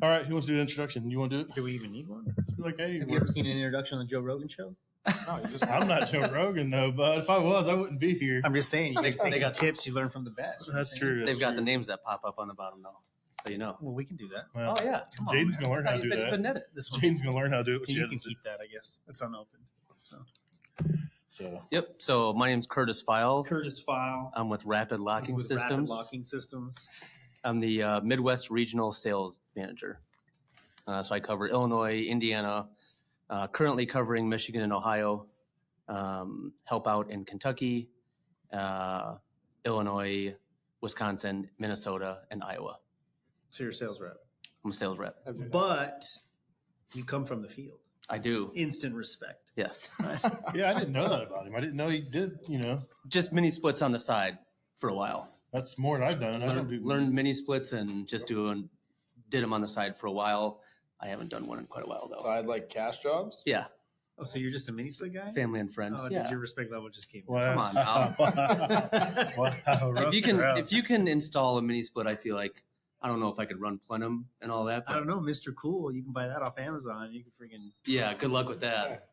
All right, who wants to do the introduction? You want to do it? Do we even need one? Like, hey, Have you ever seen an introduction on the Joe Rogan show? No, I'm not Joe Rogan though, but if I was, I wouldn't be here. I'm just saying, you they got tips you learn from the best. That's true. They've got the names that pop up on the bottom though, so you know. Well, we can do that. Well, oh yeah, Jaden's gonna learn how to do that. Jaden's gonna learn how to do it. You can keep that, I guess. It's unopened. So. Yep. So my name's Kurtis Feil. Kurtis Feil. I'm with Rapid Locking Systems. Rapid Locking Systems. I'm the Midwest Regional Sales Manager. So I cover Illinois, Indiana, currently covering Michigan and Ohio, help out in Kentucky, Illinois, Wisconsin, Minnesota, and Iowa. So you're a sales rep. I'm a sales rep. But you come from the field. I do. Instant respect. Yes. Yeah, I didn't know that about him. I didn't know he did, Just mini splits on the side for a while. That's more than I've done. Learned mini splits and just did them on the side for a while. I haven't done one in quite a while though. Side like cash jobs? Yeah. Oh, so you're just a mini split guy? Family and friends. Oh, yeah. Your respect level just came. Wow. Come on now. Wow, if you can install a mini split, I feel like I don't know if I could run plenum and all that. But I don't know, Mr. Cool. You can buy that off Amazon. You can freaking good luck with that.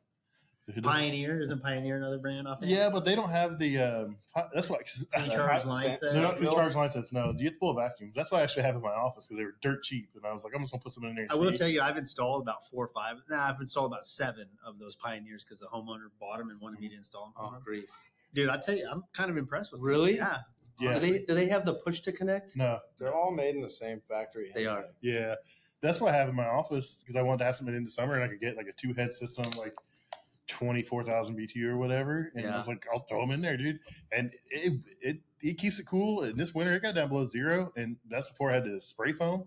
Pioneer, isn't Pioneer another brand off Amazon? Yeah, but they don't have the. That's why. Charge line sets. They're not charge line sets. No, you have to pull a vacuum. That's why I actually have in my office because they were dirt cheap, and I was like, I'm just gonna put some in there. I will tell you, I've installed about 4 or 5. I've installed about 7 of those Pioneers because the homeowner bought them and wanted me to install them. Oh, grief. Dude, I tell you, I'm kind of impressed with them. Really? Yeah. Yeah. Do they have the push to connect? No, they're all made in the same factory. They are. Yeah, that's what I have in my office because I wanted to have something in the summer and I could get like a 2-head system, like 24,000 BTU or whatever, and I was like, I'll throw them in there, dude, and it keeps it cool. And this winter, it got down below 0, and that's before I had to spray foam,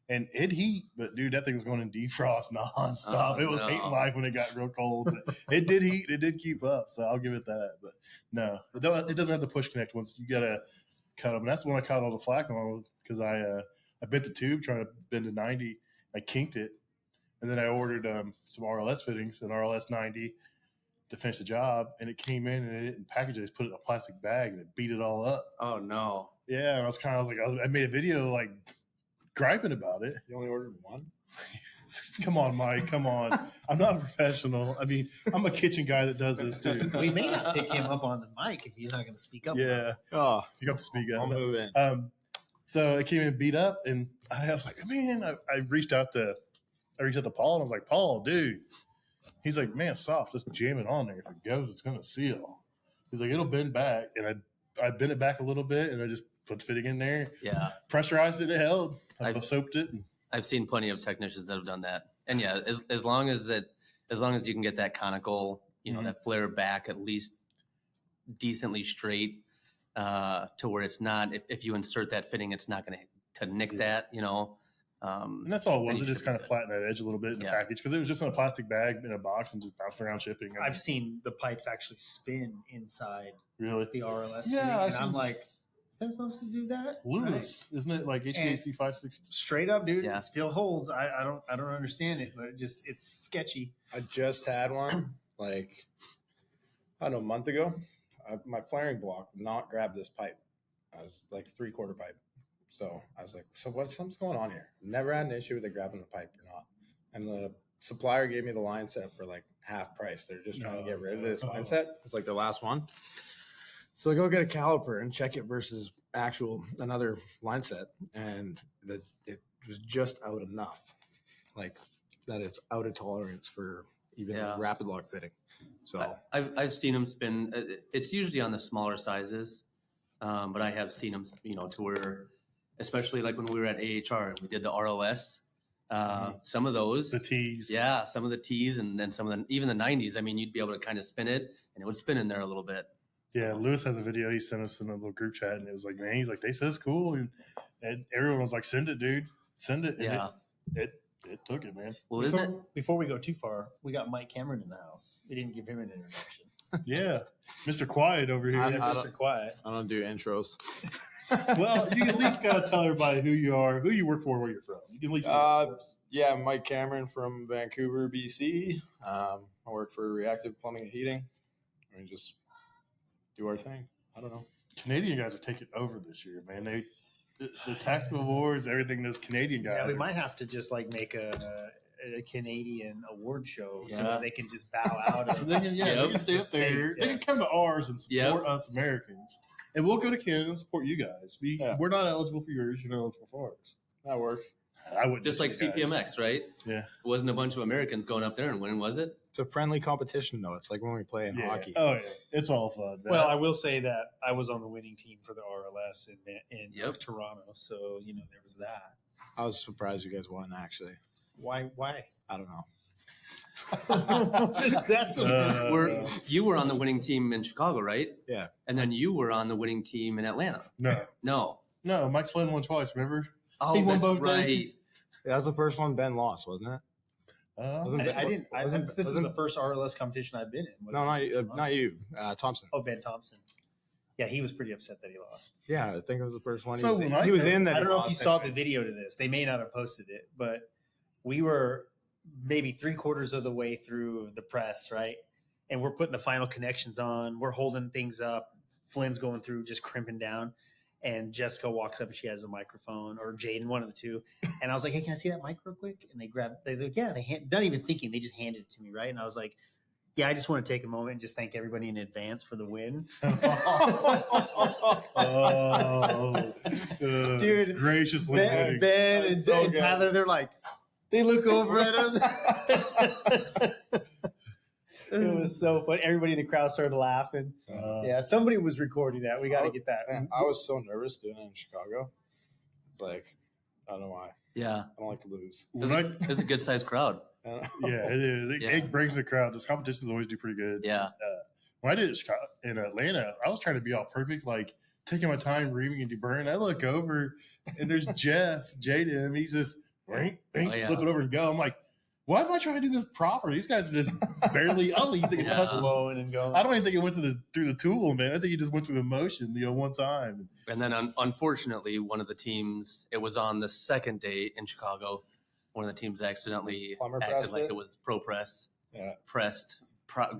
and it heat. But dude, that thing was going in defrost nonstop. Oh, it was hating life when it got real cold. But it did heat. It did keep up, so I'll give it that. But no, it doesn't have the push connect once you gotta cut them. And that's when I caught all the flack on because I bent the tube trying to bend to 90. I kinked it. And then I ordered some RLS fittings, an RLS 90, to finish the job. And it came in and it didn't package it. I just put it in a plastic bag and it beat it all up. Oh, no. Yeah. And I was kind of like, I made a video like griping about it. You only ordered one? Come on, Mike. Come on. I'm not a professional. I mean, I'm a kitchen guy that does this too. We may not pick him up on the mic if he's not going to speak up. Yeah. Oh, you got to speak up. I'll move in. So it came in beat up. And I was like, man, I reached out to Paul and I was like, Paul, dude. He's like, man, it's soft. Just jam it on there. If it goes, it's going to seal. He's like, it'll bend back. And I bent it back a little bit and I just put the fitting in there. Yeah. Pressurized it. It held. I soaped it. I've seen plenty of technicians that have done that. And yeah, as long as you can get that conical, that flare back at least decently straight to where it's not, if you insert that fitting, it's not going to nick that, and that's all it was. It just kind of flattened that edge a little bit in the package because it was just in a plastic bag in a box and just bounced around shipping. I've seen the pipes actually spin inside really the RLS. Yeah, and I'm like, is that supposed to do that? Lewis, right? Isn't it like HVAC 560? Straight up, dude. Yeah. It still holds. I don't understand it, but it's sketchy. I just had one like I don't know, a month ago. My flaring block would not grab this pipe. I was like 3/4 pipe. So I was like, something's going on here. Never had an issue with it grabbing the pipe or not. And the supplier gave me the line set for like half price. They're just trying to get rid of this line set. It's like the last one. So I go get a caliper and check it versus another line set. And it was just out enough. Like that it's out of tolerance for even rapid lock fitting. So I've seen them spin. It's usually on the smaller sizes. But I have seen them, to where, especially like when we were at AHR and we did the RLS, some of those. The T's. Yeah, some of the T's and then some of even the 90s. I mean, you'd be able to kind of spin it and it would spin in there a little bit. Yeah, Lewis has a video he sent us in a little group chat and it was like, man, he's like, they said it's cool. And everyone was like, send it, dude. Send it. And yeah. It took it, man. Well, before we go too far, we got Mike Cameron in the house. We didn't give him an introduction. Yeah, Mr. Quiet over here. Mr. Quiet. I don't do intros. Well, you at least gotta tell everybody who you are, who you work for, where you're from. You can at least yeah, Mike Cameron from Vancouver, BC. I work for Reactive Plumbing and Heating. We just do our thing. I don't know. Canadian guys are taking over this year, man. the tactical awards, everything. Those Canadian guys. Yeah, we are- might have to just like make a Canadian award show so Yeah. that they can just bow out. So Of, they can, Yep. they can stay up there. States, They yeah. can come to ours and support Yep. us Americans, and we'll go to Canada and support you guys. We're not eligible for yours. You're not eligible for ours. That works. I wouldn't Just do like it, guys. CPMX, right? Yeah. It wasn't a bunch of Americans going up there and winning, was it? It's a friendly competition, though. It's like when we play in Yeah. hockey. Oh yeah, it's all fun. man. well, I will say that I was on the winning team for the RLS in Yep. Toronto, so there was that. I was surprised you guys won, actually. Why? I don't know. That's You were on the winning team in Chicago, right? Yeah. And then you were on the winning team in Atlanta. no. No. Mike Flynn won twice. Remember? Oh, He won that's both right. days. That was the first one Ben lost, wasn't it? Wasn't I didn't. This is wasn't- the first RLS competition I've been in. Was No, it? not you. Thompson. Oh, Ben Thompson. Yeah, he was pretty upset that he lost. Yeah, I think it was the first one. So when I he was said- in that. I don't know if lost you saw the anyway. video to this. They may not have posted it, but we were maybe 3/4 of the way through the press, right? And we're putting the final connections on. We're holding things up. Flynn's going through, just crimping down. And Jessica walks up and she has a microphone, or Jaden, one of the two. And I was like, "Hey, can I see that mic real quick?" And they're like, "Yeah." Not even thinking, they just handed it to me, right? And I was like, "Yeah, I just want to take a moment and just thank everybody in advance for the win." Dude, graciously winning. Ben and, That's so and good. Tyler, they're like, they look over at us. It was so fun. Everybody in the crowd started laughing. Yeah, somebody was recording that. We got to get that. Man, I was so nervous doing it in Chicago. It's like, I don't know why. Yeah. I don't like to lose. When I- It was a good sized crowd. yeah, it is. Yeah. It brings the crowd. Those competitions always do pretty good. Yeah. When I did it in Atlanta, I was trying to be all perfect, like taking my time reaming and deburring. I look over and there's Jeff, Jaden. He's just flip it over and go. I'm like, why am I trying to do this proper? These guys are just barely. I don't even think it Yeah. touched the Blowing and going. I don't even think it went through the tool, man. I think he just went through the motion, one time. And then unfortunately, one of the teams, it was on the second day in Chicago. One of the teams accidentally Plumber acted pressed like it? it was pro press. Yeah. Pressed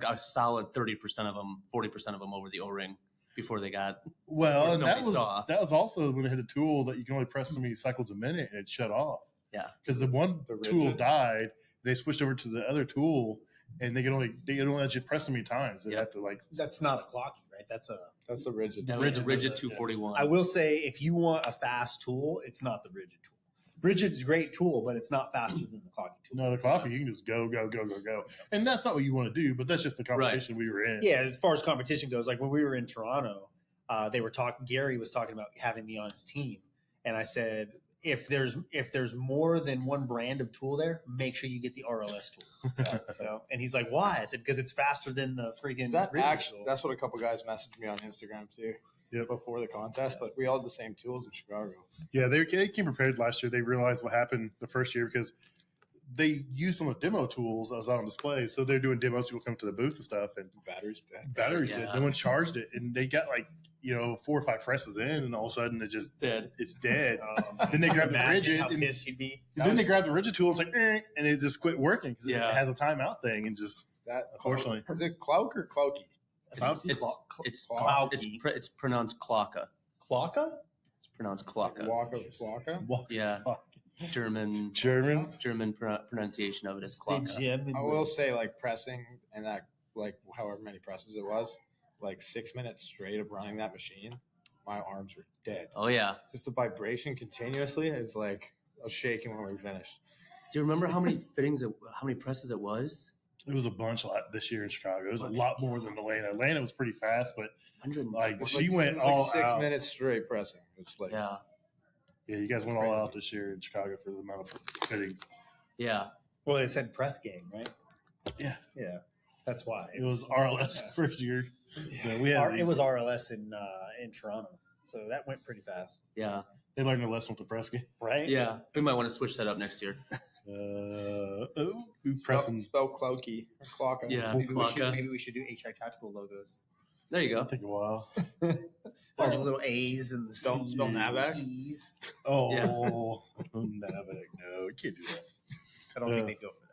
a solid 30% of them, 40% of them over the O-ring before they got. Well, Before and that somebody saw. was also when they had the tool that you can only press so many cycles a minute and it shut off. Yeah. Because the one The tool rigid? died, they switched over to the other tool, and they can only let you press so many times. They Yeah. have to That's not a clocky, right? That's a. That's the rigid. That Rigid was rigid was it, yeah. 241. I will say, if you want a fast tool, it's not the rigid tool. Rigid's a great tool, but it's not faster than the clocky tool. No, the clock, you can just go. And that's not what you want to do, but that's just the competition we were in. Yeah, as far as competition goes, like when we were in Toronto, they were talking. Gary was talking about having me on his team, and I said, if there's more than one brand of tool there, make sure you get the RLS tool. So, and he's like, why? I said, because it's faster than the freaking. That rigid actually, tool. that's what a couple guys messaged me on Instagram too. Yep. Before the contest, but we all had the same tools in Chicago. Yeah, they came prepared last year. They realized what happened the first year because they used some of the demo tools that was out on display. So they're doing demos. People come to the booth and stuff, and Batteries dead. batteries Yeah. did. No one charged it, and they got 4 or 5 presses in, and all of a sudden it's Dead. dead. Then they grabbed the Imagine rigid, how and pissed you'd be. then they grabbed the rigid tool. It's like, and it just quit working because Yeah. it has a timeout thing, and just That Unfortunately. is it Clouk or Clouky? It's pronounced Klocka. Clocka? It's pronounced Klocka. Waka. Yeah. German Germans. pronunciation of it is Klocka. I will say, like pressing and that, like however many presses it was, like 6 minutes straight of running that machine, my arms were dead. Oh yeah. Just the vibration continuously. It was like I was shaking when we finished. Do you remember how many how many presses it was? It was a bunch this year in Chicago. It was a lot more than Atlanta. Atlanta was pretty fast, but 100. like It was she like- went it was all like 6 out. minutes straight pressing. It's like Yeah. Yeah, you guys went all Crazy. out this year in Chicago for the amount of fittings. Yeah. Well, it said press game, right? Yeah. Yeah. That's why. It was RLS Yeah. first year. So we had It was RLS in Toronto. So that went pretty fast. Yeah. They learned a lesson with the press game. Right? Yeah. We might want to switch that up next year. Pressing. spell Clouky or Clocka. Yeah. Maybe Klocka. we should do HVAC tactical logos. There you It'll go. take a while. All the little A's and the Spell C's Navac? and E's. Oh, Yeah. Navac. No, you can't do that. I don't think they go for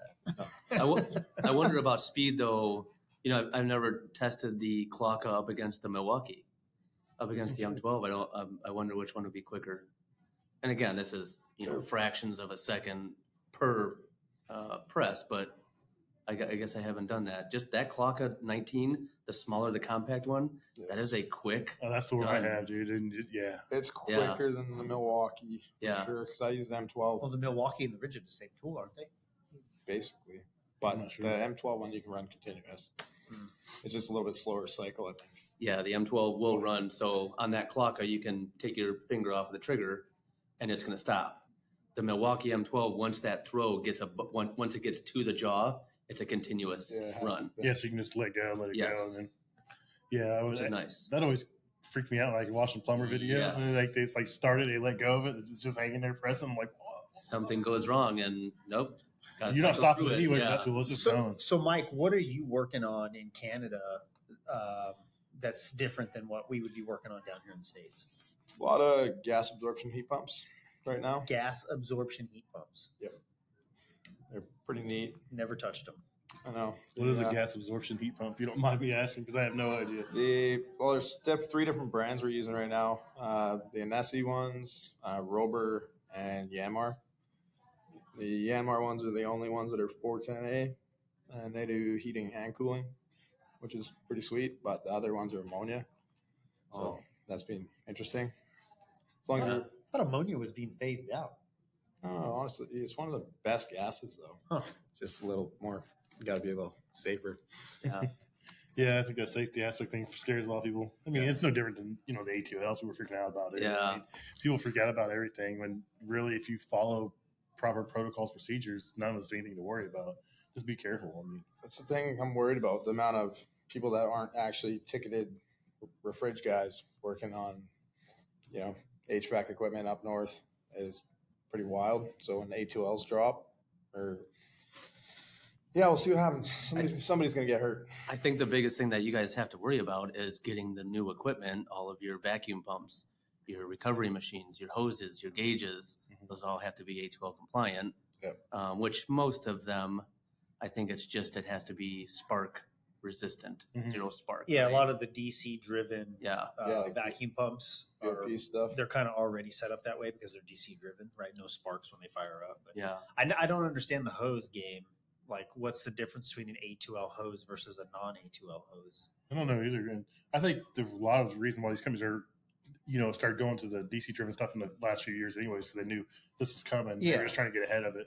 that. I wonder about speed though. You know, I've never tested the Klocka up against the Milwaukee, up against the M12. I wonder which one would be quicker. And again, this is, fractions of a second per press, but I guess I haven't done that. Just that clock at 19, the smaller the compact one, that is a quick. Oh, that's the one I done. have, dude. And yeah, It's quicker than the Milwaukee, Yeah. for sure, because I use the M12 Well, the Milwaukee and the Ridge are the same tool, aren't they? basically. But I'm not sure. the M12 one you can run continuous. It's just a little bit slower cycle, I think. Yeah, the M12 will run. So on that clock, you can take your finger off of the trigger, and it's going to stop. The Milwaukee M12, once that throw once it gets to the jaw, it's a continuous run, yeah, so you can just let go, let it go, Yes. and then which is nice. that always freaked me out. Like watching plumber videos, Yes. and they just like started, they let go of it, it's just hanging there pressing. I'm like, whoa. Something goes wrong, and nope. gotta You're not cycle stopping through it. anyways. Yeah. That tool, it's just So, going. so Mike, what are you working on in Canada that's different than what we would be working on down here in the States? A lot of gas absorption heat pumps right now. Gas absorption heat pumps. They're pretty neat. Never touched them. I know. What is a gas absorption heat pump? If you don't mind me asking, because I have no idea. There's 3 different brands we're using right now. The Anesi ones, Rober, and Yanmar. The Yanmar ones are the only ones that are 410A, and they do heating and cooling, which is pretty sweet. But the other ones are ammonia, so that's been interesting. As long as you're, I thought ammonia was being phased out. I don't know, honestly, it's one of the best gases though. Huh. Just a little more. You got to be a little safer. Yeah. Yeah, I think that safety aspect thing scares a lot of people. I mean, it's no different than the A2Ls. People freaking out about it. Yeah. I mean, people forget about everything when really, if you follow proper protocols, procedures, none of it's anything to worry about. Just be careful. I mean, That's the thing I'm worried about. The amount of people that aren't actually ticketed refrig guys working on, HVAC equipment up north is pretty wild. So when A2Ls drop, we'll see what happens. Somebody's going to get hurt. I think the biggest thing that you guys have to worry about is getting the new equipment, all of your vacuum pumps, your recovery machines, your hoses, your gauges. Those all have to be A2L compliant, Yep. which most of them, I think it has to be spark resistant, zero spark. Yeah, right? a lot of the DC driven like vacuum pumps VOP stuff. they're kind of already set up that way because they're DC driven, right? No sparks when they fire up. But Yeah. I don't understand the hose game. Like, what's the difference between an A2L hose versus a non A2L hose? I don't know either. And I think a lot of the reason why these companies are, started going to the DC driven stuff in the last few years anyways, so they knew this was coming. They Yeah. were just trying to get ahead of it.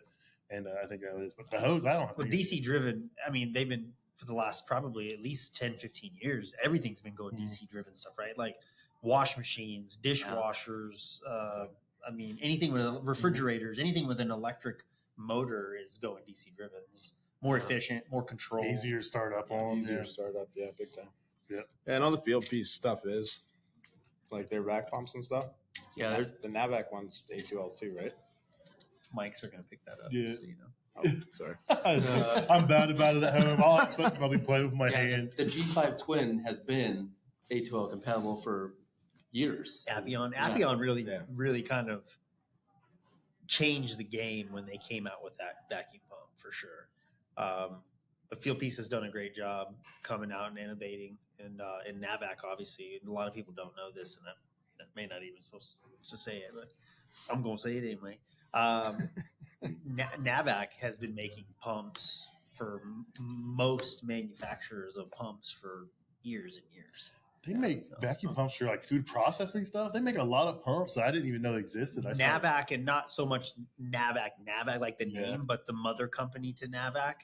And I think that is. But the hose, I don't have Well, DC driven, I mean, they've been for the last probably at least 10, 15 years. Everything's been going DC driven stuff, right? Like wash machines, dishwashers. I mean, anything with refrigerators, anything with an electric motor is going DC driven. It's more efficient, more control. easier to start up on. Easier Yeah. startup, big time. Yeah. And all the field piece stuff is like their vac pumps and stuff. Yeah, the Navac one's A2L too, right? Mics are going to pick that up. Yeah. So, Oh, sorry. I'm bad about it at home. I'll probably play with my Yeah, hand. the G5 Twin has been A2L compatible for years. Appian really, Yeah. really kind of changed the game when they came out with that vacuum pump for sure. The Field Piece has done a great job coming out and innovating, and Navac obviously. A lot of people don't know this, and I may not even supposed to say it, but I'm going to say it anyway. Navac has been making pumps for most manufacturers of pumps for years and years. They make vacuum pumps for like food processing stuff. They make a lot of pumps that I didn't even know existed. Navac, and not so much Navac like the name, Yeah. but the mother company to Navac.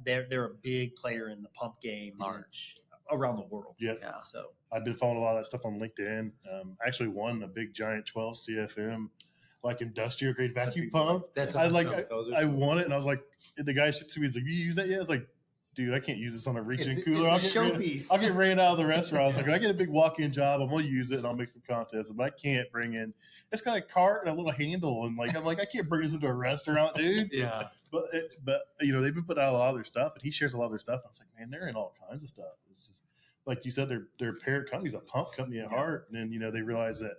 They're a big player in the pump game, Large. around the world. Yeah. Yeah. So I've been following a lot of that stuff on LinkedIn. I actually won a big giant 12 CFM like industrial grade vacuum pump. That's I awesome. I won it, and I was like, the guy said to me, he's like, "You use that yet?" I was like, "Dude, I can't use this on a reach-in cooler. It's a showpiece. I'll get ran out of the restaurant." I was like, "I get a big walk-in job. I'm gonna use it, and I'll make some contests, but I can't bring in. It's got a cart and a little handle, and I'm like, I can't bring this into a restaurant, dude." Yeah. But they've been putting out a lot of their stuff, and he shares a lot of their stuff. I was like, man, they're in all kinds of stuff. It's just like you said, their parent company's a pump company at heart, and then they realize that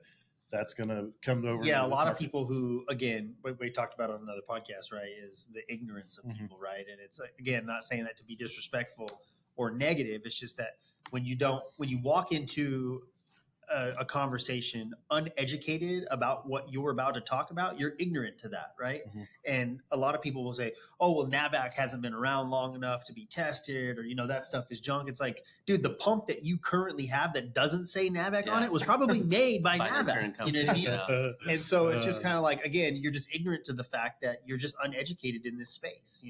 that's going to come over. Yeah, a lot of people who, again, we talked about on another podcast, right, is the ignorance of people, right? And it's, again, not saying that to be disrespectful or negative. It's just that when you walk into a conversation uneducated about what you're about to talk about, you're ignorant to that, right? Mhm. And a lot of people will say, oh, well, NAVAC hasn't been around long enough to be tested, or, that stuff is junk. It's like, dude, the pump that you currently have that doesn't say NAVAC on Yeah. it was probably made by By the NAVAC. current You know what I mean? company. Yeah. And so it's just kind of like, again, you're just ignorant to the fact that you're just uneducated in this space,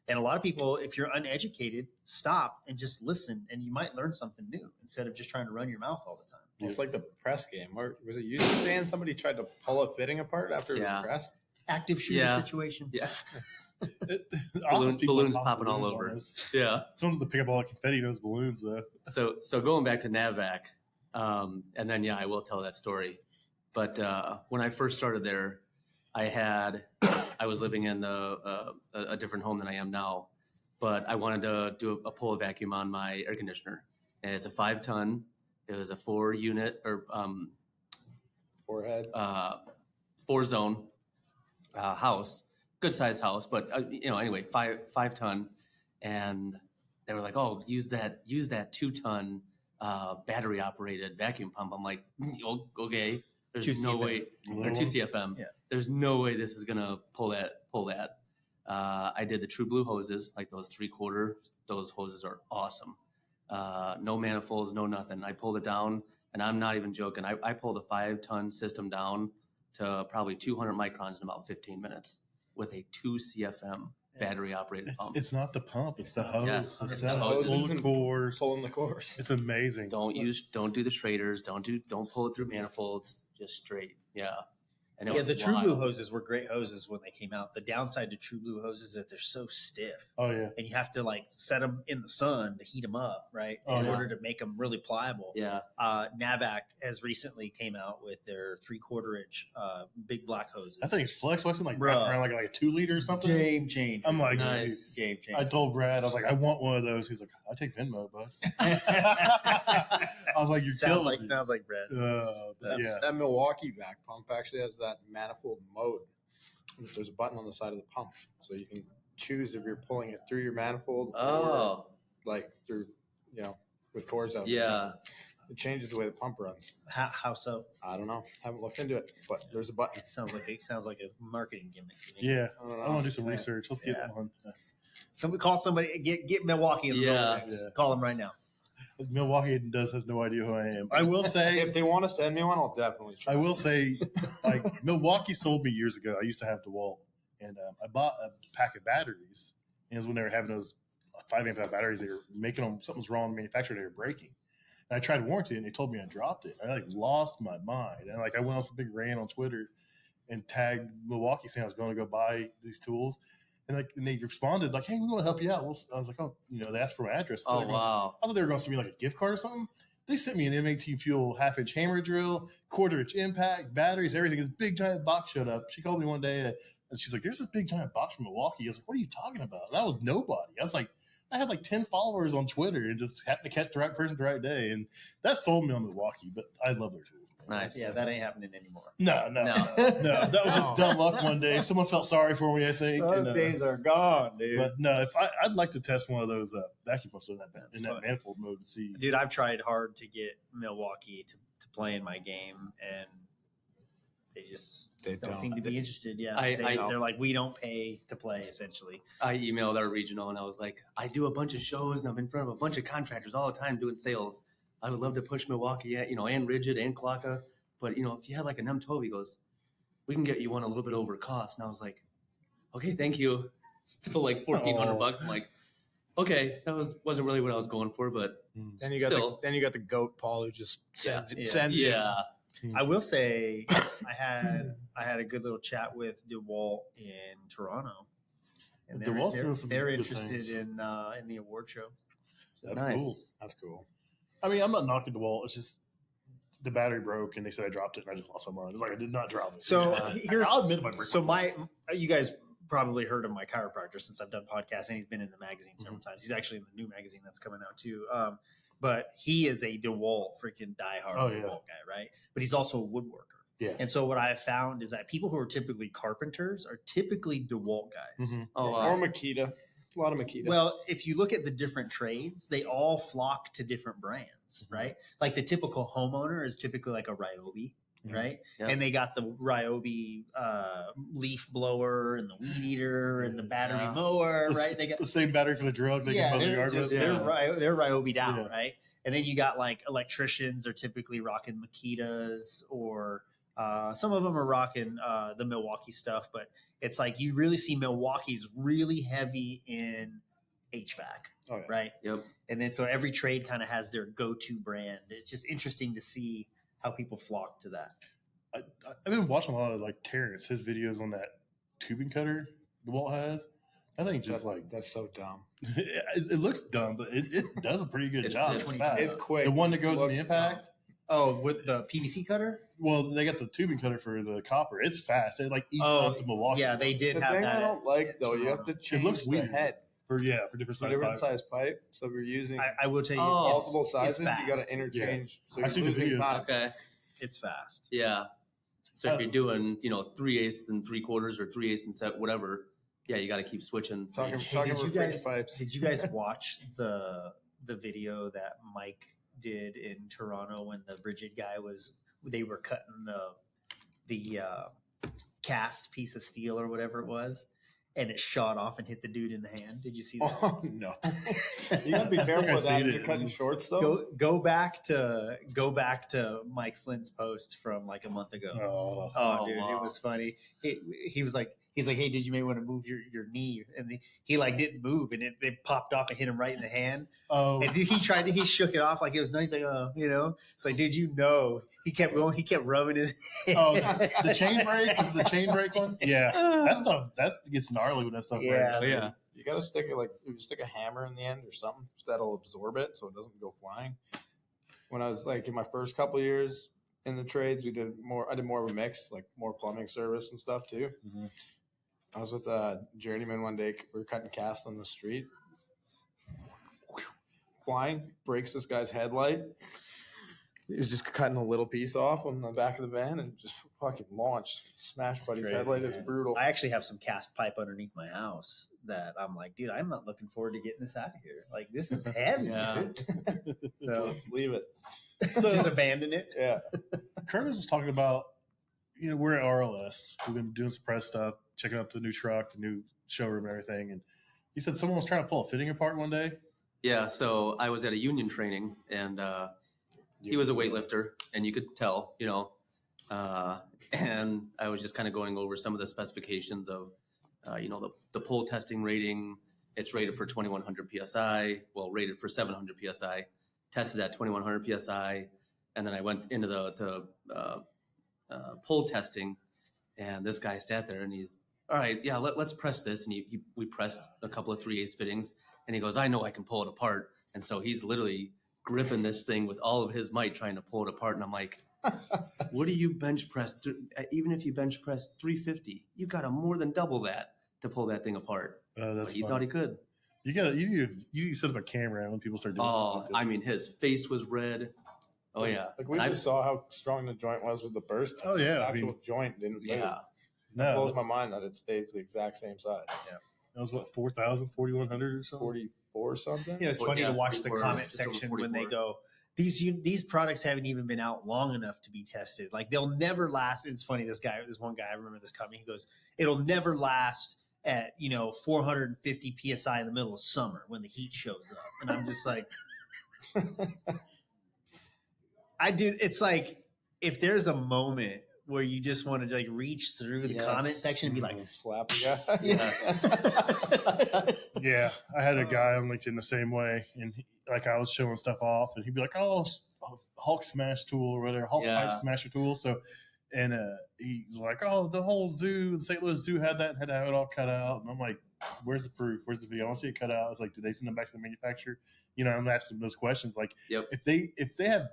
And a lot of people, if you're uneducated, stop and just listen, and you might learn something new instead of just trying to run your mouth all the time. It's like the press game. Or was it you saying somebody tried to pull a fitting apart after it was pressed? Active shooter Yeah. situation. Yeah. Office people balloons pop popping all balloons over. on us. Yeah. Someone's to pick up all the confetti in those balloons, though. So going back to NAVAC, and then I will tell that story. But when I first started there, I was living in a different home than I am now, but I wanted to do a pull vacuum on my air conditioner, and it's a 5-ton. It was a 4-unit or Forehead. 4-zone house, good size house, but anyway, 5-ton, and they were like, "Oh, use that 2-ton battery operated vacuum pump." I'm like, "Okay, there's 2 no CFM. way." Or 2 CFM. Yeah. There's no way this is gonna pull that. I did the True Blue hoses, like those 3/4. Those hoses are awesome. No manifolds, no nothing. I pulled it down, and I'm not even joking. I pulled a 5-ton system down to probably 200 microns in about 15 minutes with a 2 CFM battery operated pump. It's not the pump; it's the hose. Yes, it's it's that the hose. hoses. The cores. Pulling the course. It's amazing. Don't do the Schraders. Don't pull it through manifolds. Just straight. Yeah. And it Yeah, was the True wild. Blue hoses were great hoses when they came out. The downside to True Blue hoses is that they're so stiff, Oh yeah. and you have to set them in the sun to heat them up, right? Oh, In yeah. order to make them really pliable. Yeah. NAVAC has recently came out with their 3/4-inch big black hoses. I think it's flex. Wasn't like Bruh. wrapped around like a 2 liter or something. game changer. I'm like, Nice. game changer. I told Brad, I was like, I want one of those. He's like, I take Venmo, bud. I was like, you're sounds killing me. like bread. But yeah. That Milwaukee vac pump actually has that manifold mode. There's a button on the side of the pump, so you can choose if you're pulling it through your manifold or Oh. through, with cores out. Yeah. It changes the way the pump runs. How so? I don't know. Haven't looked into it, but there's a button. Sounds like a marketing gimmick. Yeah. I don't know. I want to do some Yeah. research. Let's get Yeah. one. Somebody call somebody. Get Milwaukee in the Yeah. Rolodex. Yeah. Call them right now. Milwaukee has no idea who I am. I will say, If they want to send me one, I'll definitely try. I will say, like Milwaukee sold me years ago. I used to have DeWalt, and I bought a pack of batteries. And it was when they were having those 5 amp hour batteries. They were making them. Something was wrong with the manufacturer. They were breaking. And I tried warranty, and they told me I dropped it. I lost my mind, and I went on some big rant on Twitter and tagged Milwaukee saying I was going to go buy these tools. And they responded hey, we want to help you out. I was like, oh, they asked for my address. Oh, wow. I thought they were going to send me a gift card or something. They sent me an M.H.TVAC Fuel 1/2-inch hammer drill, 1/4-inch impact, batteries, everything. This big giant box showed up. She called me one day and she's like, "There's this big giant box from Milwaukee." I was like, "What are you talking about?" And that was nobody. I was like, I had 10 followers on Twitter and just happened to catch the right person at the right day, and that sold me on Milwaukee. But I love their tools. Nice. Yeah, that ain't happening anymore. No. That was just dumb luck one day. Someone felt sorry for me, I think. Those days are gone, dude. But no, I'd like to test one of those vacuum pumps in that fun. manifold mode to see. Dude, I've tried hard to get Milwaukee to play in my game, and they just don't seem to be interested. Yeah, they're like, we don't pay to play, essentially. I emailed our regional and I was like, I do a bunch of shows and I'm in front of a bunch of contractors all the time doing sales. I would love to push Milwaukee, and Rigid and Klocka. But, if you had an M12, he goes, we can get you one a little bit over cost. And I was like, okay, thank you. Still $1,400. I'm like, okay, that wasn't really what I was going for, but Then you got the goat Paul who just sends you. yeah. I will say I had a good little chat with DeWalt in Toronto, and DeWalt's doing some they're good interested things. in the award show. So that's Nice. cool. That's cool. I mean, I'm not knocking DeWalt. It's just the battery broke, and they said I dropped it, and I just lost my mind. It's like I did not drop it. So here's I'll admit my break. so you guys probably heard of my chiropractor since I've done podcasts, and he's been in the magazine several times. He's actually in the new magazine that's coming out too. But he is a DeWalt freaking diehard DeWalt guy, right? But he's also a woodworker. Yeah. And so what I have found is that people who are typically carpenters are typically DeWalt guys. Mm-hmm. Oh, Or Makita. A lot of Makita. Well, if you look at the different trades, they all flock to different brands, right? Like the typical homeowner is typically like a Ryobi, right? Yep. And they got the Ryobi leaf blower and the weed eater and the battery mower, It's right? They got the same battery for the drill. They can mow the they're yard just, with. they're Ryobi'd out, Yeah. right? And then you got like electricians are typically rocking Makitas, or some of them are rocking the Milwaukee stuff, but it's like you really see Milwaukee's really heavy in HVAC, Oh, yeah. right? Yep. And then so every trade kind of has their go-to brand. It's just interesting to see how people flock to that. I've been watching a lot of like Terrence, his videos on that tubing cutter DeWalt has. I think just like That's so dumb. it looks dumb, but it does a pretty good job. it's- It's fast. It's quick. The one that goes in Looks the impact. Oh, with the PVC cutter? Well, they got the tubing cutter for the copper. It's fast. It like eats Oh, up the Milwaukee. yeah, they did The have thing that. I don't like though, you have to change looks the weird. head for different for size different pipe. size pipe. So if you're using I will tell you, Oh. multiple it's sizes, you got fast. to interchange. So I you're see the losing videos. time. Okay. It's fast. Yeah. So if you're doing, 3/8 and 3/4 or 3/8 and set, whatever, yeah, you got to keep switching. Talking- Hey, talking did you about fridge guys pipes. did you guys watch the video that Mike did in Toronto when the rigid guy they were cutting the cast piece of steel or whatever it was, and it shot off and hit the dude in the hand? Did you see that? Oh no! You got to be careful I with that. seen If you're it. cutting shorts though. Go back to Mike Flynn's post from like a month ago. Oh, Oh, dude, wow. it was funny. He was like, hey, did you may want to move your knee? And he like didn't move, and it popped off and hit him right in the hand. oh, And he shook it off like it was nice. Like, it's like, did you know? He kept going. He kept rubbing his. oh, the chain brake is the chain brake one. Yeah, that stuff gets gnarly when that stuff Yeah. breaks. Yeah. You got to stick it you stick a hammer in the end or something that'll absorb it so it doesn't go flying. When I was like in my first couple of years in the trades, I did more of a mix, like more plumbing service and stuff too. Mhm. I was with a journeyman one day. We were cutting cast on the street. Flying, breaks this guy's headlight. He was just cutting a little piece off on the back of the van and just fucking launched. Smashed buddy's crazy, headlight. It was man. brutal. I actually have some cast pipe underneath my house that I'm like, dude, I'm not looking forward to getting this out of here. Like, this is heavy, Yeah. dude. So Leave it. just abandon it. Yeah. Curtis was talking about, we're at RLS. We've been doing some press stuff, checking out the new truck, the new showroom, and everything. And he said someone was trying to pull a fitting apart one day. Yeah. So I was at a union training, and he was a weightlifter, and you could tell, and I was just kind of going over some of the specifications of, the pull testing rating. It's rated for 2100 PSI, rated for 700 PSI, tested at 2100 PSI. And then I went into the pull testing, and this guy sat there and he's, all right, yeah, let's press this. And we pressed a couple of 3/8 fittings, and he goes, I know I can pull it apart. And so he's literally gripping this thing with all of his might trying to pull it apart. And I'm like, what do you bench press? Even if you bench press 350, you've got to more than double that to pull that thing apart. That's But he funny. thought he could. You need to set up a camera when people start doing Oh, something like I this. mean, his face was red. Oh yeah. Like we And just saw how strong the joint was with the burst. Oh, yeah, The I actual mean- joint didn't move. yeah. It no, blows my mind that it stays the exact same size. that was 4,000, 4,100 or something. 44 something. It's Well, funny yeah, to watch the 44, comment just over section when they 44. go, these products haven't even been out long enough to be tested. Like, they'll never last. It's funny. This one guy, I remember this comment. He goes, it'll never last at 450 PSI in the middle of summer when the heat shows up. And I'm just like, it's like, if there's a moment where you just want to like reach through the Yes. comment section and be like, Slap the guy. Yes. Yeah, I had a guy on LinkedIn the same way, and I was showing stuff off, and he'd be like, "Oh, Hulk smash tool or whatever, Hulk Yeah. pipe smasher tool." So, and he's like, "Oh, the whole zoo, the St. Louis Zoo had that, had to have it all cut out." And I'm like, "Where's the proof? Where's the video? I want to see it cut out." It's like, did they send them back to the manufacturer? I'm asking those questions. Like, Yep. if they have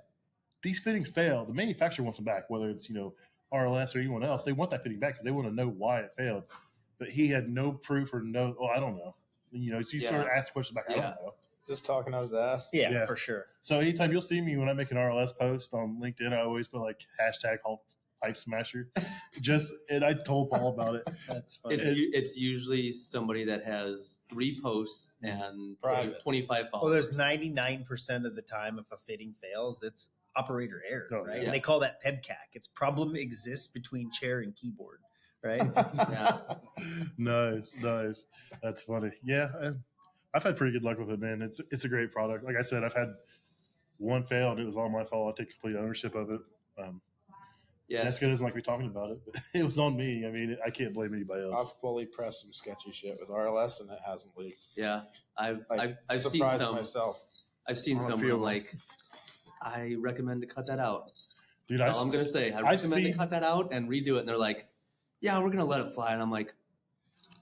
these fittings fail, the manufacturer wants them back, whether it's RLS or anyone else. They want that fitting back because they want to know why it failed. But he had no proof or no. Well, I don't know. So you Yeah. sort of ask questions back. I Yeah. don't know. Just talking out his ass. yeah, Yeah. for sure. So anytime you'll see me when I make an RLS post on LinkedIn, I always put like hashtag Hulk pipe smasher. And I told Paul about it. That's funny. It's usually somebody that has 3 posts and Private. 25 followers. Well, there's 99% of the time if a fitting fails, it's operator error, Oh, right? yeah. And they call that PEBCAC. It's problem exists between chair and keyboard, right? Yeah. Nice. That's funny. Yeah, I've had pretty good luck with it, man. It's a great product. Like I said, I've had one fail, and it was all my fault. I take complete ownership of it. Yeah. Jessica doesn't like me talking about it, but it was on me. I mean, I can't blame anybody I've else. fully pressed some sketchy shit with RLS, and it hasn't leaked. Yeah. I've seen Surprised some. myself. I've seen On a some few where of I'm them. like, I recommend to cut that out. Dude, That's all I'm gonna say. I I've recommend seen- to cut that out and redo it. And they're like, yeah, we're gonna let it fly. And I'm like,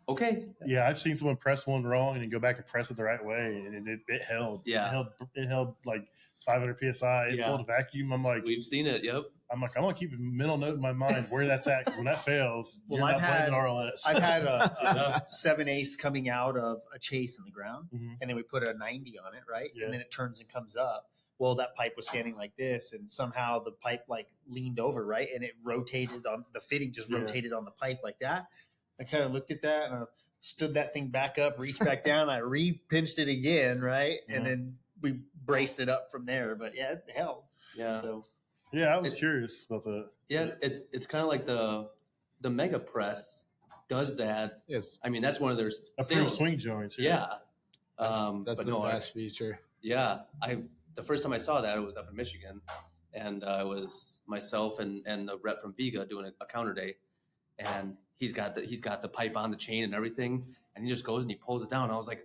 okay. Yeah, I've seen someone press one wrong and then go back and press it the right way, and it held. Yeah. It held like 500 psi. It Yeah. pulled a vacuum. I'm like, We've seen it. Yep. I'm gonna keep a mental note in my mind where that's at. 'Cause when that fails, Well, you're I've not blaming had- RLS. I've had a 7/8 coming out of a chase in the ground, Mhm. and then we put a 90 on it, right? Yeah. And then it turns and comes up. Well, that pipe was standing like this, and somehow the pipe like leaned over, right? And it rotated on the fitting, just Yeah. rotated on the pipe like that. I kind of looked at that and I stood that thing back up, reached back down, I re-pinched it again, right? Yeah. And then we braced it up from there. But yeah, it held. Yeah. So Yeah, I was curious about the. Yeah. It's kind of like the Mega Press does that. Yes, I mean, that's one of their Approved sales. swing joints. Yeah. that's but the no, best feature. Yeah, the first time I saw that, it was up in Michigan, and it was myself and the rep from Viga doing a counter day, and he's got the pipe on the chain and everything, and he just goes and he pulls it down. I was like,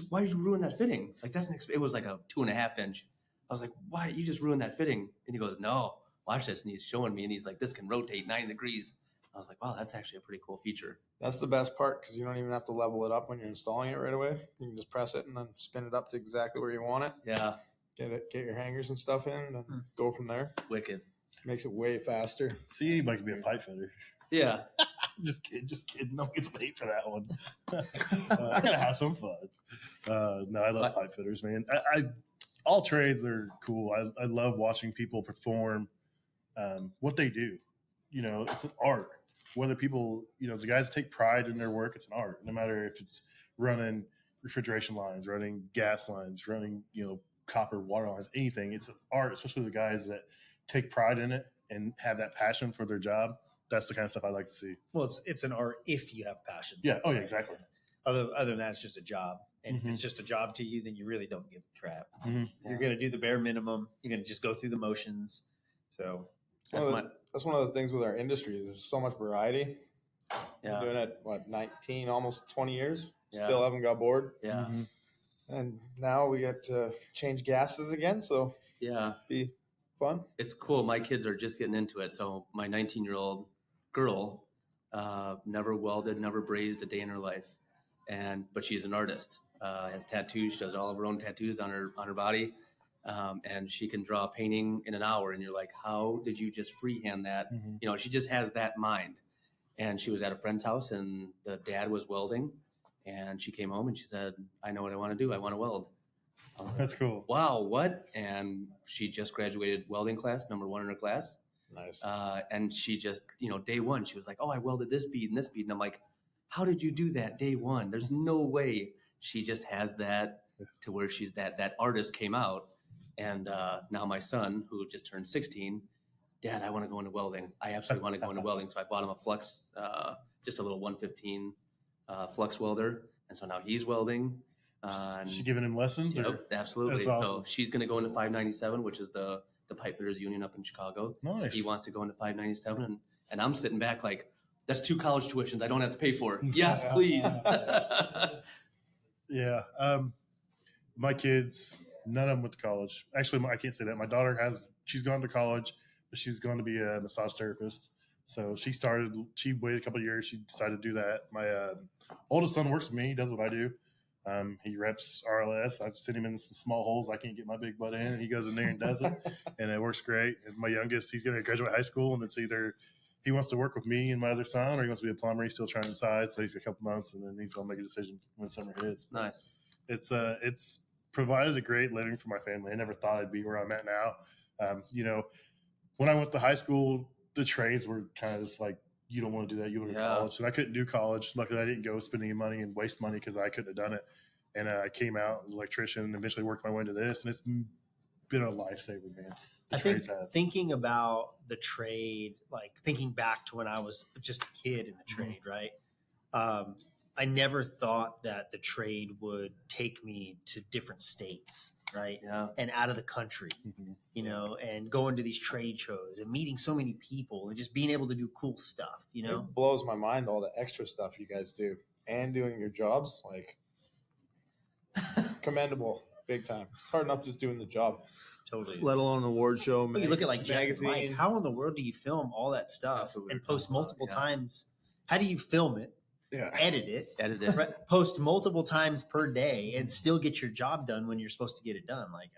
why did you ruin that fitting? Like it was like a 2.5 inch. I was like, why you just ruined that fitting? And he goes, no, watch this, and he's showing me, and he's like, this can rotate 90 degrees. I was like, wow, that's actually a pretty cool feature. That's the best part because you don't even have to level it up when you're installing it right away. You can just press it and then spin it up to exactly where you want it. Yeah, Get your hangers and stuff in, and then go from there. wicked. Makes it way faster. See, anybody can be a pipe fitter. Yeah, Just kidding. No one gets paid for that one. I gotta have some fun. No, I love pipe fitters, man. I all trades are cool. I love watching people perform what they do. You know, it's an art. Whether people, the guys take pride in their work, it's an art. No matter if it's running refrigeration lines, running gas lines, running, copper water lines, anything. It's an art, especially the guys that take pride in it and have that passion for their job. That's the kind of stuff I like to see. well, it's an art if you have passion. Yeah. Oh, yeah, exactly. Other than that, it's just a job. And if Mhm. it's just a job to you, then you really don't give a crap. Mhm. You're going to do the bare minimum. You're going to just go through the motions. So that's my That's one of the things with our industry. There's so much variety. yeah. Been doing it, 19, almost 20 years. Yeah. Still haven't got bored. Yeah, Mhm. And now we get to change gases again, so yeah. be fun. It's cool. My kids are just getting into it. So my 19-year-old girl never welded, never brazed a day in her life, but she's an artist. Has tattoos. She does all of her own tattoos on her body, and she can draw a painting in an hour. And you're like, how did you just freehand that? Mhm. She just has that mind. And she was at a friend's house, and the dad was welding, and she came home and she said, I know what I want to do. I want to weld. I was like, That's cool. wow, what? And she just graduated welding class, number 1 in her class. Nice. And she just, day one, she was like, oh, I welded this bead and this bead. And I'm like, how did you do that day one? There's no way. She just has that to where she's that artist came out. And now my son, who just turned 16, Dad, I want to go into welding. I absolutely want to go into welding. So I bought him a flux, just a little 115 flux welder. And so now he's welding. And She giving him lessons? Or? Yep, absolutely. That's awesome. So she's going to go into 597, which is the pipe fitters union up in Chicago. Nice. He wants to go into 597, and I'm sitting back like, that's 2 college tuitions I don't have to pay for. Yes, please. Yeah. My kids, none of them went to college. Actually, I can't say that. My daughter she's gone to college, but she's going to be a massage therapist. So she waited a couple of years. She decided to do that. My oldest son works with me. He does what I do. He reps RLS. I've sent him in some small holes I can't get my big butt in, and he goes in there and does it, and it works great. And my youngest, he's going to graduate high school, and it's either he wants to work with me and my other son, or he wants to be a plumber. He's still trying to decide, so he's got a couple months, and then he's going to make a decision when summer hits. Nice. It's provided a great living for my family. I never thought I'd be where I'm at now. When I went to high school, the trades were kind of just like, you don't want to do that. You want to go to Yeah. college. And I couldn't do college. Luckily, I didn't go spend any money and waste money because I couldn't have done it. And I came out as an electrician and eventually worked my way into this. And it's been a lifesaver, man. The I think trades have. thinking about the trade, like thinking back to when I was just a kid in the trade, right? I never thought that the trade would take me to different states, right? Yeah. And out of the country, you know, and going to these trade shows and meeting so many people and just being able to do cool stuff, you know? It blows my mind all the extra stuff you guys do and doing your jobs. Like, commendable, big time. It's hard enough just doing the job, Totally. let alone an award show. But you look at like Jeff and magazine. Mike, how in the world do you film all that stuff That's what we and were post talking about, multiple yeah. times? How do you film it, Yeah. edit it, Edit it. post multiple times per day, and still get your job done when you're supposed to get it done? Like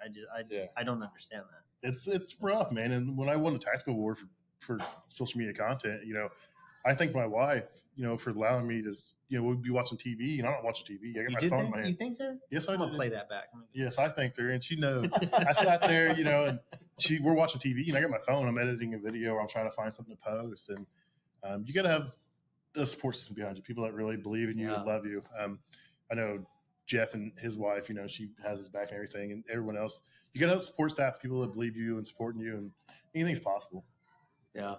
I don't understand that. It's rough, man. And when I won the tactical award for social media content, you know, I thank my wife, you know, for allowing me to, you know, we'd be watching TV and I don't watch TV. I got You my did phone in my think, hand. you think her? Yes, I I'm gonna did. play that back. Yes, I thanked her, and she knows. I sat there, you know, and we're watching TV, and I got my phone. I'm editing a video, or I'm trying to find something to post, and you got to have the support system behind you, people that really believe in you and love you. I know Jeff and his wife, you know, she has his back and everything, and everyone else. You got to have support staff, people that believe you and supporting you, and anything's possible. Yeah.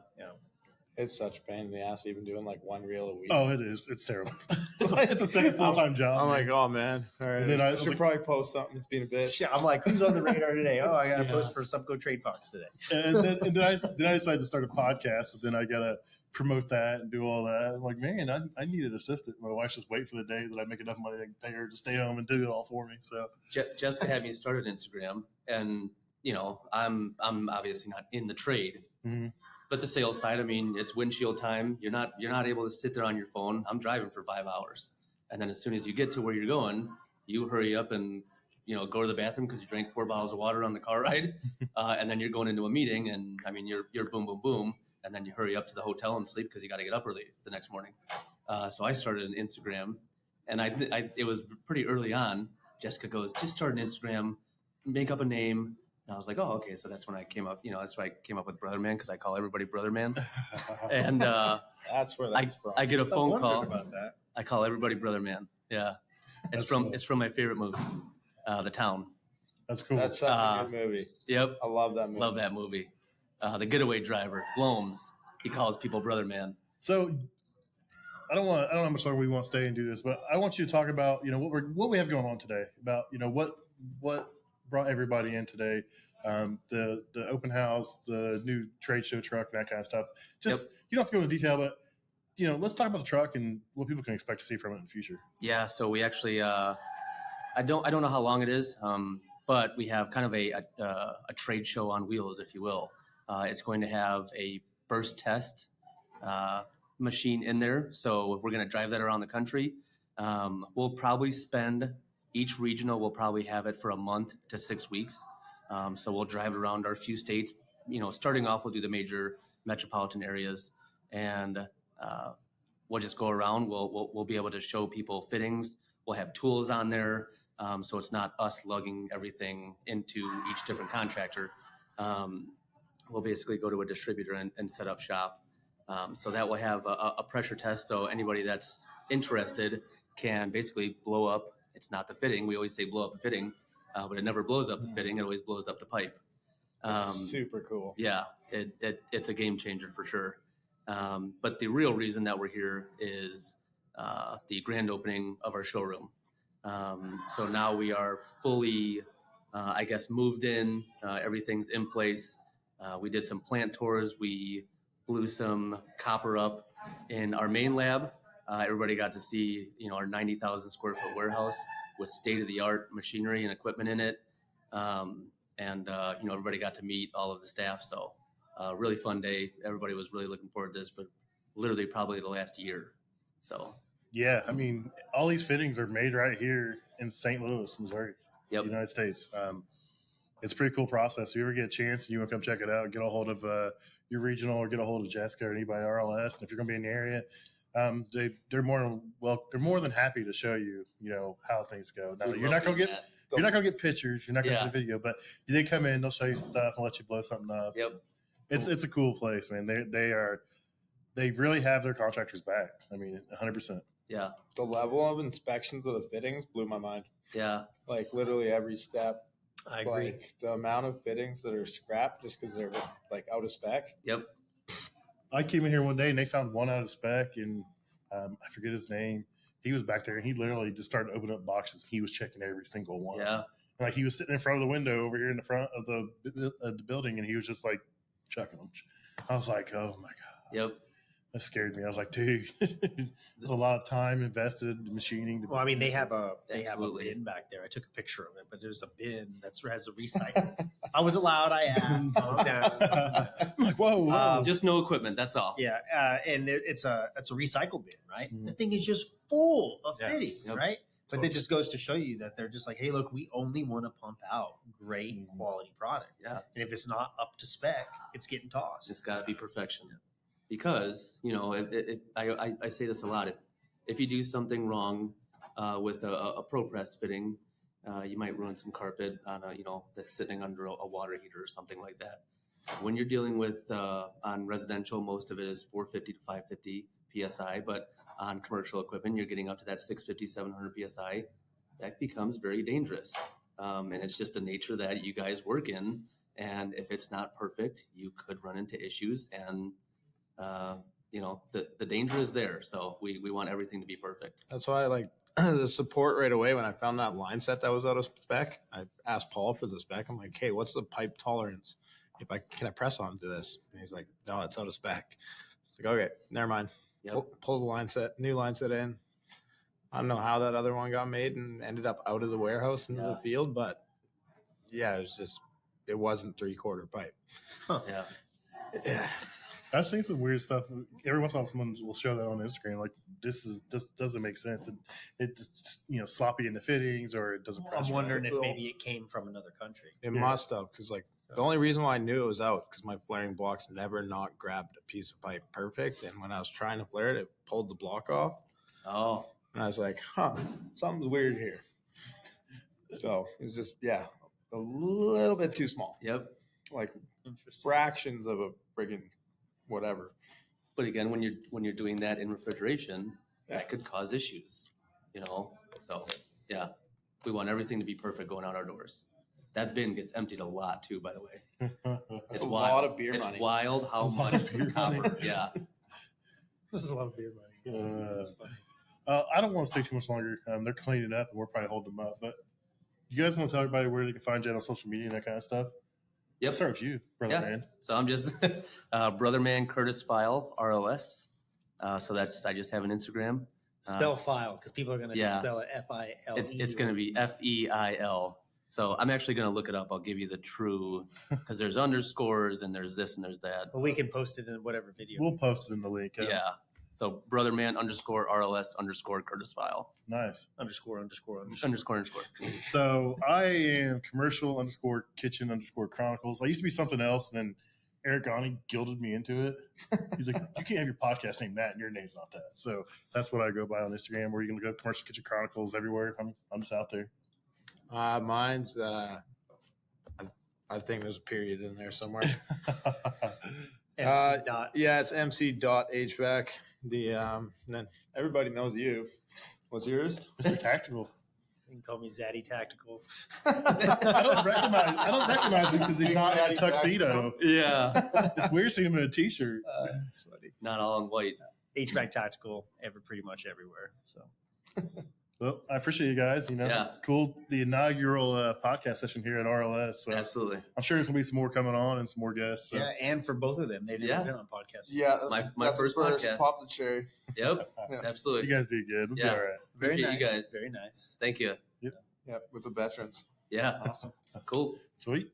It's such a pain in the ass even doing like one reel a week. Oh, it is. It's terrible. it's a second full-time job. I'm like, oh man. All right. And then I I was should like- probably post something. It's been a bit. Yeah, I'm like, who's on the radar today? Oh, I got to Yeah. post for Subco Trade Fox today. and then I decided to start a podcast. So then I got to promote that and do all that. I'm like, man, I need an assistant. My wife's just wait for the day that I make enough money that I can pay her to stay home and do it all for me. So Jessica had me start an Instagram, and you know, I'm obviously not in the trade, Mhm. but the sales side. I mean, it's windshield time. You're not able to sit there on your phone. I'm driving for 5 hours, and then as soon as you get to where you're going, you hurry up and go to the bathroom because you drank 4 bottles of water on the car ride, and then you're going into a meeting, and I mean, you're boom boom boom, and then you hurry up to the hotel and sleep because you got to get up early the next morning. So I started an Instagram, and it was pretty early on. Jessica goes, just start an Instagram, make up a name. And I was like, oh, okay. So that's when I came up, that's why I came up with Brother Man, because I call everybody Brother Man. And That's where that's from. I get a I phone wondered call. about that. I call everybody Brother Man. Yeah. That's cool. It's from my favorite movie, The Town. That's cool. That's such a good movie. Yep. I love that movie. Love that movie. The Getaway Driver, Glomes. He calls people Brother Man. So I don't know how much longer we want to stay and do this, but I want you to talk about, what we have going on today, about, what brought everybody in today, the open house, the new trade show truck, that kind of stuff. Just, you don't have to go into detail, but, let's talk about the truck and what people can expect to see from it in the future. Yeah. So we actually, I don't know how long it is, but we have kind of a trade show on wheels, if you will. It's going to have a burst test machine in there. So we're going to drive that around the country. We'll probably spend, each regional will probably have it for a month to 6 weeks. So we'll drive around our few states. Starting off, we'll do the major metropolitan areas, and we'll just go around. We'll be able to show people fittings. We'll have tools on there, so it's not us lugging everything into each different contractor. We'll basically go to a distributor and set up shop. So that will have a pressure test. So anybody that's interested can basically blow up. It's not the fitting. We always say blow up the fitting, but it never blows up the fitting. It always blows up the pipe. It's super cool. Yeah, it's a game changer for sure. But the real reason that we're here is the grand opening of our showroom. So now we are fully, moved in. Everything's in place. We did some plant tours. We blew some copper up in our main lab. Everybody got to see, our 90,000 square foot warehouse with state-of-the-art machinery and equipment in it. Everybody got to meet all of the staff. So really fun day. Everybody was really looking forward to this for literally probably the last year. So Yeah, I mean, all these fittings are made right here in St. Louis, Missouri, United States. It's a pretty cool process. If you ever get a chance and you want to come check it out, get a hold of your regional or get a hold of Jessica or anybody at RLS. And if you're going to be in the area, they're more than happy to show you, how things go. Now, you're not going to get pictures, you're not going to get video, but they come in, they'll show you some stuff and let you blow something up. Yep. It's a cool place, man. They really have their contractors back. I mean, 100%. Yeah. The level of inspections of the fittings blew my mind. Yeah. Like literally every step. I agree. Like the amount of fittings that are scrapped just because they're like out of spec. Yep. I came in here one day and they found one out of spec, and I forget his name. He was back there and he literally just started opening up boxes. He was checking every single one. Yeah. Like he was sitting in front of the window over here in the front of the building, and he was just like checking them. I was like, oh my god. Yep. That scared me. I was like, dude, there's a lot of time invested in machining. Well, I mean, they have a Absolutely. bin back there. I took a picture of it, but there's a bin that has a recycle. I was allowed. I asked. Calm down. I'm like, whoa. Just no equipment. That's all. Yeah, and it's a recycle bin, right? Mhm. The thing is just full of Yeah. fittings, Yep. right? But that just goes to show you that they're just like, hey, look, we only want to pump out great Mhm. quality product. Yeah. And if it's not up to spec, it's getting tossed. It's got to be perfection. Because, I say this a lot. If you do something wrong with a pro press fitting, you might ruin some carpet on that's sitting under a water heater or something like that. When you're dealing with on residential, most of it is 450 to 550 psi, but on commercial equipment, you're getting up to that 650, 700 psi. That becomes very dangerous, and it's just the nature that you guys work in. And if it's not perfect, you could run into issues, and the danger is there. So we want everything to be perfect. That's why I like the support right away. When I found that line set that was out of spec, I asked Paul for the spec. I'm like, hey, what's the pipe tolerance? Can I press onto this? And he's like, no, it's out of spec. It's like, okay, never mind. Yep. Pull the new line set in. I don't know how that other one got made and ended up out of the warehouse into the field, but yeah, it wasn't 3/4 pipe. Huh. Yeah. Yeah. I've seen some weird stuff. Every once in a while, someone will show that on Instagram. Like this doesn't make sense. It just sloppy in the fittings, or it doesn't. press I'm right. wondering if maybe it came from another country. It Yeah. must have, because like the only reason why I knew it was out because my flaring blocks never not grabbed a piece of pipe perfect, and when I was trying to flare it, it pulled the block off, Oh, and I was like, something's weird here. So it was just a little bit too small, yep. like Interesting. fractions of a friggin' whatever. But again, when you're doing that in refrigeration, that could cause issues. So yeah, we want everything to be perfect going out our doors. That bin gets emptied a lot too, by the way. That's It's a wild. lot of beer It's money. wild how A lot much of beer copper. money. Yeah. This is a lot of beer money. That's funny. I don't want to stay too much longer. They're cleaning up, and we're probably holding them up. But you guys want to tell everybody where they can find you on social media and that kind of stuff? Yep. I'll start with you, brother Yeah. man. So I'm just brother man Kurtis Feil, RLS. So I just have an Instagram. Spell file, because people are going to yeah. spell it F-I-L-E. It's going to be FEIL. So I'm actually going to look it up. I'll give you the true, because there's underscores and there's this and there's that. But we can post it in whatever video. We'll post it in the link. Yeah. So brotherman _RLS _Kurtis Feil Nice. Underscore. __. So I am commercial _kitchen _chronicles. I used to be something else, and then Eric Gani guilted me into it. He's like, you can't have your podcast name that, and your name's not that. So that's what I go by on Instagram, where you can look up Commercial Kitchen Chronicles everywhere. I'm just out there. Mine's I think there's a period in there somewhere. MC dot. Yeah, it's Mc.HVAC. Then everybody knows you. What's yours? Mr. Tactical. You can call me Zaddy Tactical. I don't recognize him because he's not in a tuxedo. Yeah. It's weird seeing him in a t-shirt. That's funny. Not all in white. HVAC Tactical, pretty much everywhere. So Well, I appreciate you guys. Yeah. It's cool. The inaugural podcast session here at RLS. So Absolutely. I'm sure there's gonna be some more coming on and some more guests. So. yeah, and for both of them, they've never Yeah. been on podcast. Yeah, My first podcast. Pop the cherry. Yep. Yeah. Absolutely. You guys did good. We'll Yeah. be all right. Very Appreciate nice. you guys. Very nice. Thank you. Yeah, with the veterans. Yeah. Awesome. Cool. Sweet.